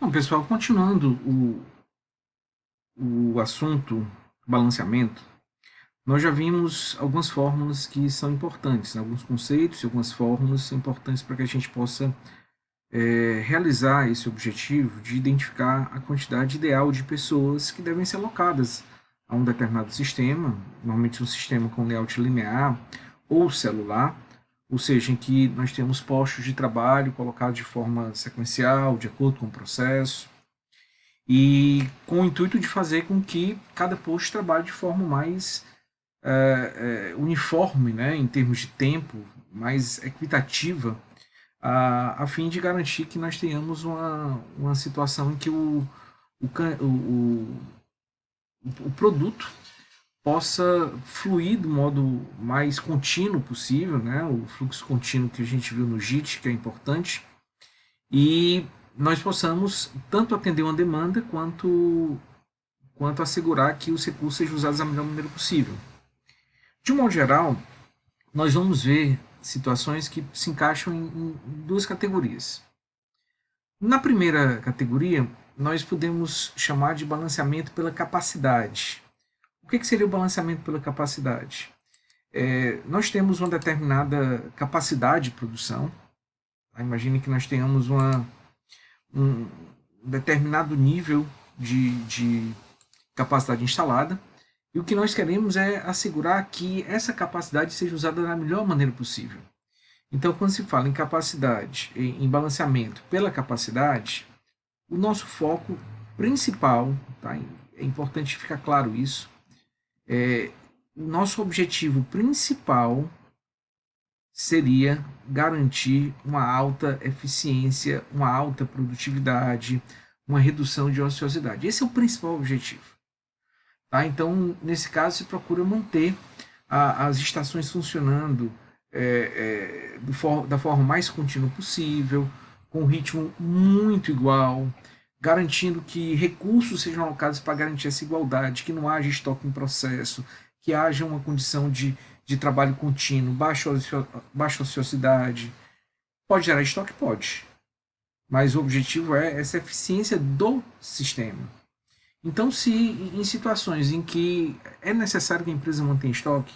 Bom, pessoal, continuando o assunto balanceamento, nós já vimos algumas fórmulas que são importantes, né? Alguns conceitos e algumas fórmulas são importantes para que a gente possa realizar esse objetivo de identificar a quantidade ideal de pessoas que devem ser alocadas a um determinado sistema, normalmente um sistema com layout linear ou celular, ou seja, em que nós temos postos de trabalho colocados de forma sequencial, de acordo com o processo, e com o intuito de fazer com que cada posto trabalhe de forma mais uniforme, né, em termos de tempo, mais equitativa, a fim de garantir que nós tenhamos uma situação em que o produto possa fluir do modo mais contínuo possível, né, o fluxo contínuo que a gente viu no JIT, que é importante, e nós possamos tanto atender uma demanda quanto assegurar que os recursos sejam usados da melhor maneira possível. De um modo geral, nós vamos ver situações que se encaixam em duas categorias. Na primeira categoria, nós podemos chamar de balanceamento pela capacidade. O que seria o balanceamento pela capacidade? Nós temos uma determinada capacidade de produção. Imagine que nós tenhamos um determinado nível de capacidade instalada, e o que nós queremos é assegurar que essa capacidade seja usada da melhor maneira possível. Então, quando se fala em capacidade, em balanceamento pela capacidade, o nosso foco principal, tá? É importante ficar claro isso, o nosso objetivo principal seria garantir uma alta eficiência, uma alta produtividade, uma redução de ociosidade. Esse é o principal objetivo. Tá? Então, nesse caso, se procura manter as estações funcionando da forma mais contínua possível, com um ritmo muito igual, garantindo que recursos sejam alocados para garantir essa igualdade, que não haja estoque em processo, que haja uma condição de trabalho contínuo, baixa ociosidade. Pode gerar estoque? Pode. Mas o objetivo é essa eficiência do sistema. Então, se em situações em que é necessário que a empresa mantenha estoque,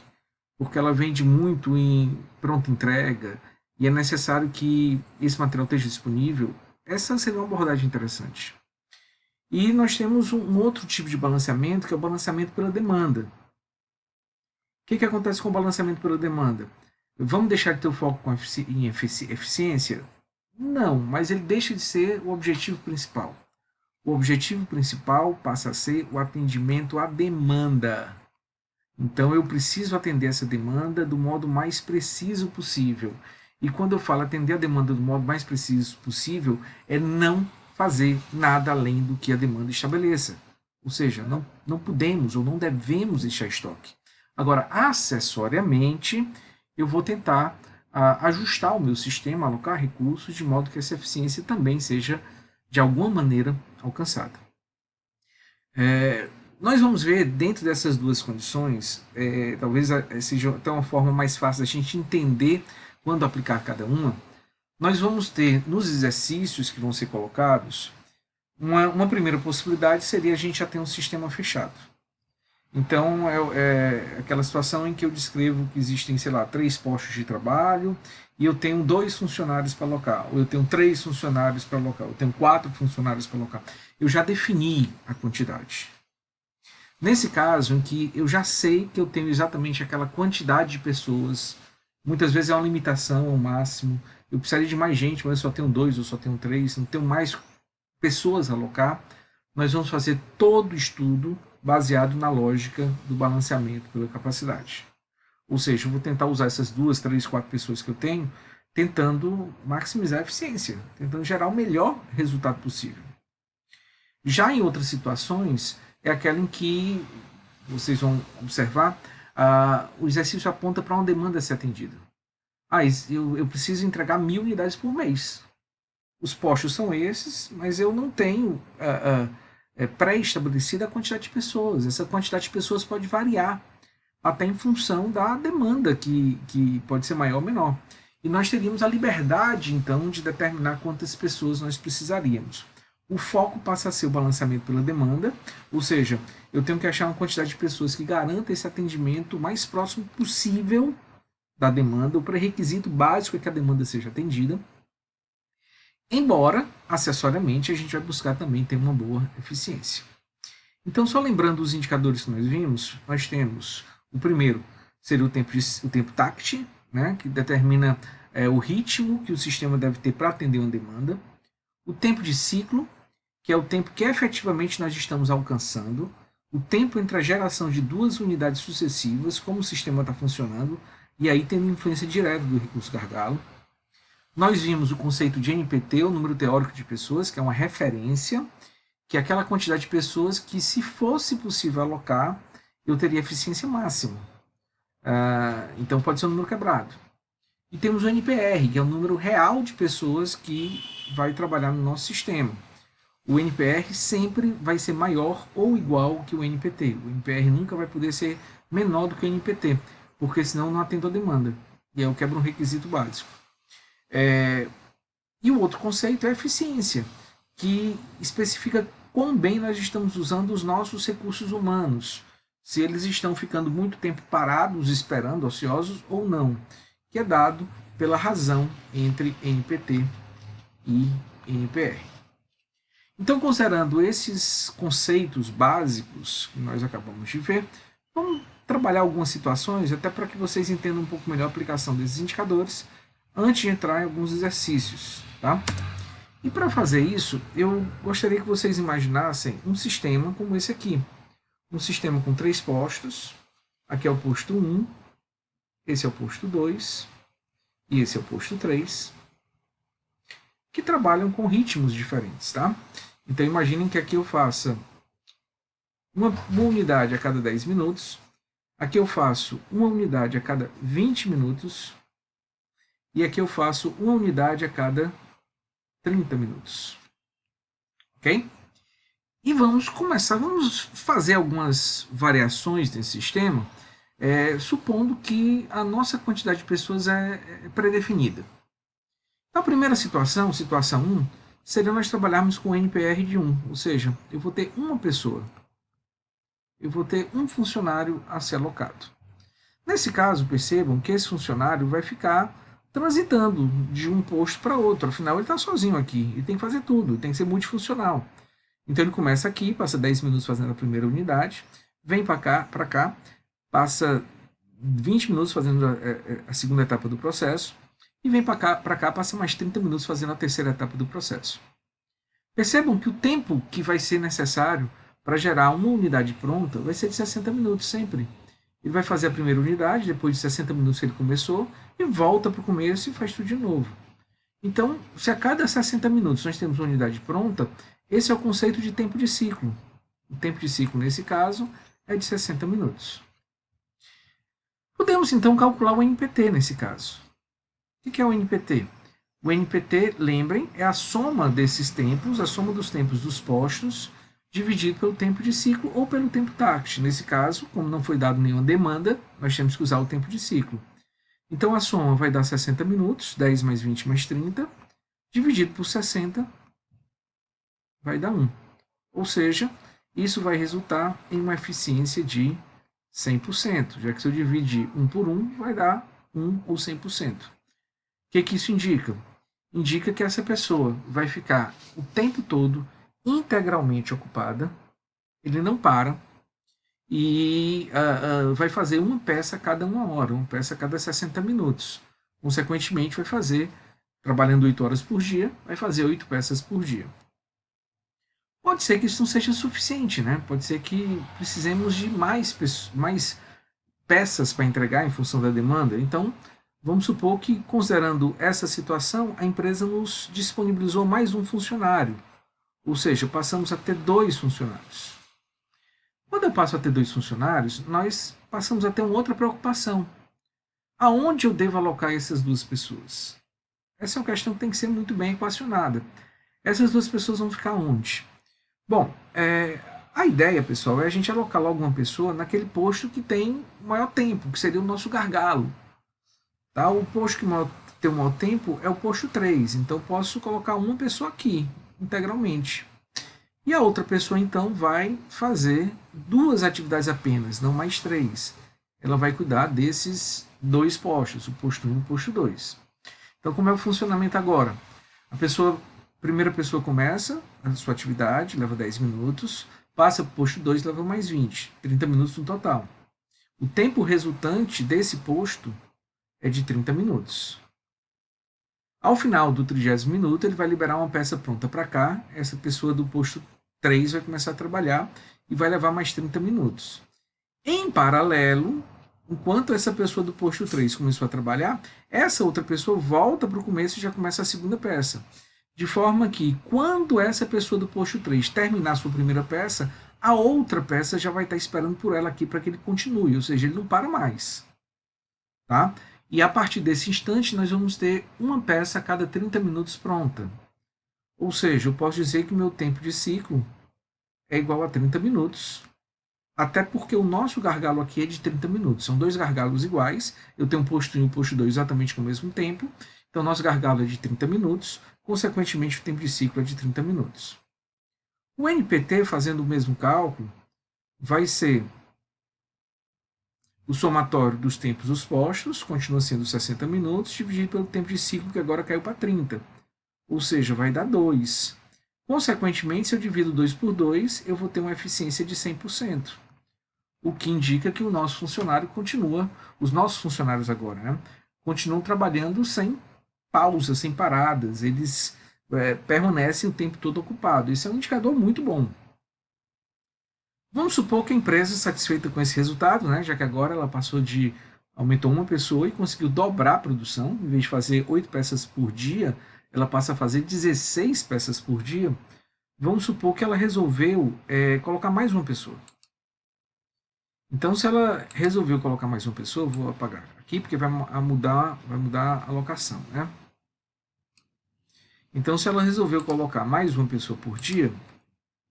porque ela vende muito em pronta entrega e é necessário que esse material esteja disponível, essa seria uma abordagem interessante. E nós temos um outro tipo de balanceamento, que é o balanceamento pela demanda. O que acontece com o balanceamento pela demanda? Vamos deixar de ter o foco em eficiência? Não, mas ele deixa de ser o objetivo principal. O objetivo principal passa a ser o atendimento à demanda. Então, eu preciso atender essa demanda do modo mais preciso possível. E quando eu falo atender a demanda do modo mais preciso possível, é não fazer nada além do que a demanda estabeleça. Ou seja, não podemos ou não devemos deixar estoque. Agora, acessoriamente, eu vou tentar ajustar o meu sistema, alocar recursos, de modo que essa eficiência também seja, de alguma maneira, alcançada. Nós vamos ver, dentro dessas duas condições, talvez seja até uma forma mais fácil da gente entender quando aplicar cada uma. Nós vamos ter, nos exercícios que vão ser colocados, uma primeira possibilidade seria a gente já ter um sistema fechado. Então, é aquela situação em que eu descrevo que existem, sei lá, 3 postos de trabalho e eu tenho 2 funcionários para alocar, ou eu tenho 3 funcionários para alocar, ou eu tenho 4 funcionários para alocar. Eu já defini a quantidade. Nesse caso, em que eu já sei que eu tenho exatamente aquela quantidade de pessoas, muitas vezes é uma limitação ao máximo, eu precisaria de mais gente, mas eu só tenho 2, eu só tenho 3, não tenho mais pessoas a alocar, nós vamos fazer todo o estudo baseado na lógica do balanceamento pela capacidade. Ou seja, eu vou tentar usar essas 2, 3, 4 pessoas que eu tenho, tentando maximizar a eficiência, tentando gerar o melhor resultado possível. Já em outras situações, é aquela em que, vocês vão observar, o exercício aponta para uma demanda a ser atendida. Eu preciso entregar 1000 unidades por mês. Os postos são esses, mas eu não tenho pré-estabelecida a quantidade de pessoas. Essa quantidade de pessoas pode variar, até em função da demanda, que pode ser maior ou menor. E nós teríamos a liberdade, então, de determinar quantas pessoas nós precisaríamos. O foco passa a ser o balanceamento pela demanda, ou seja, eu tenho que achar uma quantidade de pessoas que garanta esse atendimento o mais próximo possível da demanda. O pré-requisito básico é que a demanda seja atendida, embora, acessoriamente, a gente vai buscar também ter uma boa eficiência. Então, só lembrando os indicadores que nós vimos, nós temos o primeiro, seria o tempo TACT, né, que determina o ritmo que o sistema deve ter para atender uma demanda. O tempo de ciclo, que é o tempo que efetivamente nós estamos alcançando. O tempo entre a geração de duas unidades sucessivas, como o sistema está funcionando, e aí tendo influência direta do recurso gargalo. Nós vimos o conceito de NPT, o número teórico de pessoas, que é uma referência, que é aquela quantidade de pessoas que, se fosse possível alocar, eu teria eficiência máxima. Então pode ser um número quebrado. E temos o NPR, que é o número real de pessoas que vai trabalhar no nosso sistema. O NPR sempre vai ser maior ou igual que o NPT. O NPR nunca vai poder ser menor do que o NPT, porque senão não atende a demanda. E aí eu quebro um requisito básico. E o outro conceito é a eficiência, que especifica quão bem nós estamos usando os nossos recursos humanos. Se eles estão ficando muito tempo parados, esperando, ociosos ou não, que é dado pela razão entre NPT e NPR. Então, considerando esses conceitos básicos que nós acabamos de ver, vamos trabalhar algumas situações, até para que vocês entendam um pouco melhor a aplicação desses indicadores, antes de entrar em alguns exercícios. Tá? E para fazer isso, eu gostaria que vocês imaginassem um sistema como esse aqui. Um sistema com 3 postos. Aqui é o posto 1, esse é o posto 2 e esse é o posto 3, que trabalham com ritmos diferentes. Tá? Então imaginem que aqui eu faça uma unidade a cada 10 minutos, aqui eu faço uma unidade a cada 20 minutos e aqui eu faço uma unidade a cada 30 minutos. Ok? E vamos começar, vamos fazer algumas variações nesse sistema, supondo que a nossa quantidade de pessoas é pré-definida. Então, a primeira situação, situação 1, seria nós trabalharmos com NPR de 1, ou seja, eu vou ter uma pessoa, eu vou ter um funcionário a ser alocado. Nesse caso, percebam que esse funcionário vai ficar transitando de um posto para outro, afinal ele está sozinho aqui, ele tem que fazer tudo, ele tem que ser multifuncional. Então ele começa aqui, passa 10 minutos fazendo a primeira unidade, vem para cá, passa 20 minutos fazendo a segunda etapa do processo, e vem para cá, passa mais 30 minutos fazendo a terceira etapa do processo. Percebam que o tempo que vai ser necessário para gerar uma unidade pronta vai ser de 60 minutos sempre. Ele vai fazer a primeira unidade, depois de 60 minutos que ele começou, e volta para o começo e faz tudo de novo. Então, se a cada 60 minutos nós temos uma unidade pronta, esse é o conceito de tempo de ciclo. O tempo de ciclo, nesse caso, é de 60 minutos. Podemos, então, calcular o NPT nesse caso. O que é o NPT? O NPT, lembrem, é a soma desses tempos, a soma dos tempos dos postos, dividido pelo tempo de ciclo ou pelo tempo TACT. Nesse caso, como não foi dado nenhuma demanda, nós temos que usar o tempo de ciclo. Então, a soma vai dar 60 minutos, 10 mais 20 mais 30, dividido por 60, vai dar 1. Ou seja, isso vai resultar em uma eficiência de 100%, já que se eu dividir 1 por 1, vai dar 1 ou 100%. O que isso indica? Indica que essa pessoa vai ficar o tempo todo integralmente ocupada, ele não para, e vai fazer uma peça a cada 1 hora, uma peça a cada 60 minutos. Consequentemente, vai fazer, trabalhando 8 horas por dia, vai fazer 8 peças por dia. Pode ser que isso não seja suficiente, né? Pode ser que precisemos de mais peças para entregar em função da demanda. Então, vamos supor que, considerando essa situação, a empresa nos disponibilizou mais um funcionário. Ou seja, passamos a ter 2 funcionários. Quando eu passo a ter 2 funcionários, nós passamos a ter uma outra preocupação. Aonde eu devo alocar essas 2 pessoas? Essa é uma questão que tem que ser muito bem equacionada. Essas 2 pessoas vão ficar onde? Bom, a ideia, pessoal, é a gente alocar logo uma pessoa naquele posto que tem maior tempo, que seria o nosso gargalo. Tá? O posto que tem o maior tempo é o posto 3, então eu posso colocar uma pessoa aqui, integralmente. E a outra pessoa, então, vai fazer 2 atividades apenas, não mais 3. Ela vai cuidar desses 2 postos, o posto 1 e o posto 2. Então, como é o funcionamento agora? A primeira pessoa começa a sua atividade, leva 10 minutos, passa para o posto 2, leva mais 20, 30 minutos no total. O tempo resultante desse posto é de 30 minutos. Ao final do 30º minuto, ele vai liberar uma peça pronta para cá. Essa pessoa do posto 3 vai começar a trabalhar e vai levar mais 30 minutos. Em paralelo, enquanto essa pessoa do posto 3 começou a trabalhar, essa outra pessoa volta para o começo e já começa a segunda peça. De forma que, quando essa pessoa do posto 3 terminar a sua primeira peça, a outra peça já vai estar esperando por ela aqui para que ele continue, ou seja, ele não para mais. Tá? E a partir desse instante, nós vamos ter uma peça a cada 30 minutos pronta. Ou seja, eu posso dizer que o meu tempo de ciclo é igual a 30 minutos. Até porque o nosso gargalo aqui é de 30 minutos. São 2 gargalos iguais. Eu tenho um posto 1 e um posto 2 exatamente com o mesmo tempo. Então, nosso gargalo é de 30 minutos. Consequentemente, o tempo de ciclo é de 30 minutos. O NPT, fazendo o mesmo cálculo, vai ser o somatório dos tempos dos postos, continua sendo 60 minutos, dividido pelo tempo de ciclo, que agora caiu para 30. Ou seja, vai dar 2. Consequentemente, se eu divido 2 por 2, eu vou ter uma eficiência de 100%. O que indica que o nosso funcionário continua, os nossos funcionários agora, né, continuam trabalhando sem pausas, sem paradas. Eles permanecem o tempo todo ocupados. Isso é um indicador muito bom. Vamos supor que a empresa, satisfeita com esse resultado, né, já que agora ela aumentou uma pessoa e conseguiu dobrar a produção, em vez de fazer 8 peças por dia, ela passa a fazer 16 peças por dia. Vamos supor que ela resolveu colocar mais uma pessoa. Então, se ela resolveu colocar mais uma pessoa, eu vou apagar aqui, porque vai mudar a alocação, né? Então, se ela resolveu colocar mais uma pessoa por dia,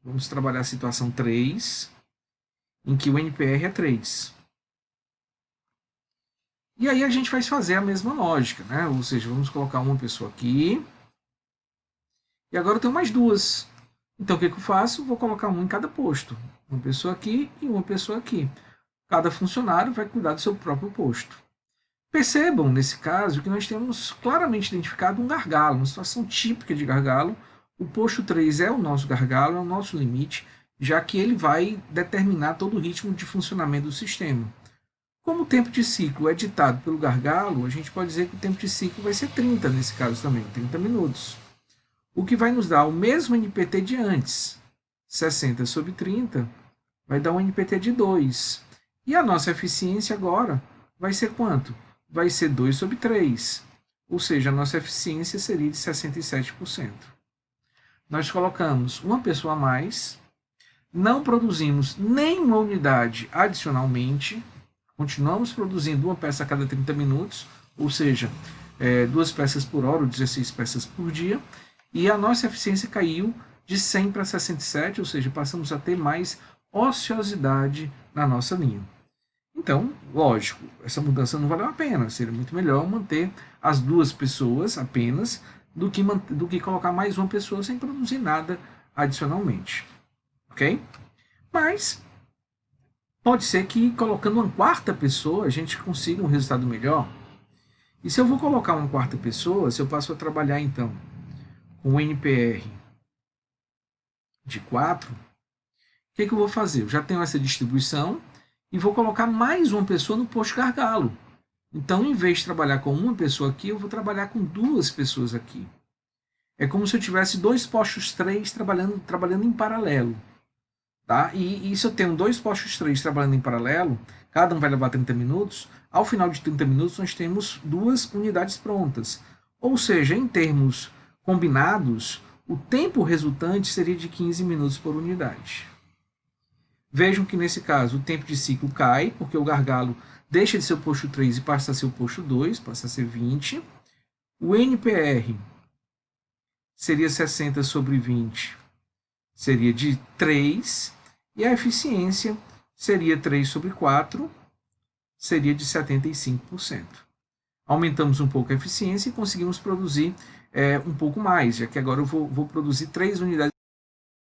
vamos trabalhar a situação 3, em que o NPR é 3. E aí a gente vai fazer a mesma lógica, né? Ou seja, vamos colocar uma pessoa aqui. E agora eu tenho mais 2. Então, o que eu faço? Vou colocar um em cada posto. Uma pessoa aqui e uma pessoa aqui. Cada funcionário vai cuidar do seu próprio posto. Percebam, nesse caso, que nós temos claramente identificado um gargalo, uma situação típica de gargalo. O posto 3 é o nosso gargalo, é o nosso limite, já que ele vai determinar todo o ritmo de funcionamento do sistema. Como o tempo de ciclo é ditado pelo gargalo, a gente pode dizer que o tempo de ciclo vai ser 30 nesse caso também, 30 minutos. O que vai nos dar o mesmo NPT de antes. 60 sobre 30 vai dar um NPT de 2. E a nossa eficiência agora vai ser quanto? Vai ser 2 sobre 3. Ou seja, a nossa eficiência seria de 67%. Nós colocamos uma pessoa a mais, não produzimos nenhuma unidade adicionalmente, continuamos produzindo uma peça a cada 30 minutos, ou seja, 2 peças por hora, ou 16 peças por dia, e a nossa eficiência caiu de 100 para 67, ou seja, passamos a ter mais ociosidade na nossa linha. Então, lógico, essa mudança não valeu a pena. Seria muito melhor manter as 2 pessoas apenas do que colocar mais uma pessoa sem produzir nada adicionalmente. Ok? Mas pode ser que colocando uma 4ª pessoa a gente consiga um resultado melhor. E se eu vou colocar uma 4ª pessoa, se eu passo a trabalhar então com o NPR de 4, o que eu vou fazer? Eu já tenho essa distribuição e vou colocar mais uma pessoa no posto gargalo. Então, em vez de trabalhar com uma pessoa aqui, eu vou trabalhar com 2 pessoas aqui. É como se eu tivesse 2 postos 3 trabalhando em paralelo. Tá? E se eu tenho 2 postos 3 trabalhando em paralelo, cada um vai levar 30 minutos, ao final de 30 minutos nós temos 2 unidades prontas. Ou seja, em termos combinados, o tempo resultante seria de 15 minutos por unidade. Vejam que nesse caso o tempo de ciclo cai, porque o gargalo deixa de ser o posto 3 e passa a ser o posto 2, passa a ser 20. O NPR seria 60 sobre 20, seria de 3. E a eficiência seria 3 sobre 4, seria de 75%. Aumentamos um pouco a eficiência e conseguimos produzir um pouco mais, já que agora eu vou produzir 3 unidades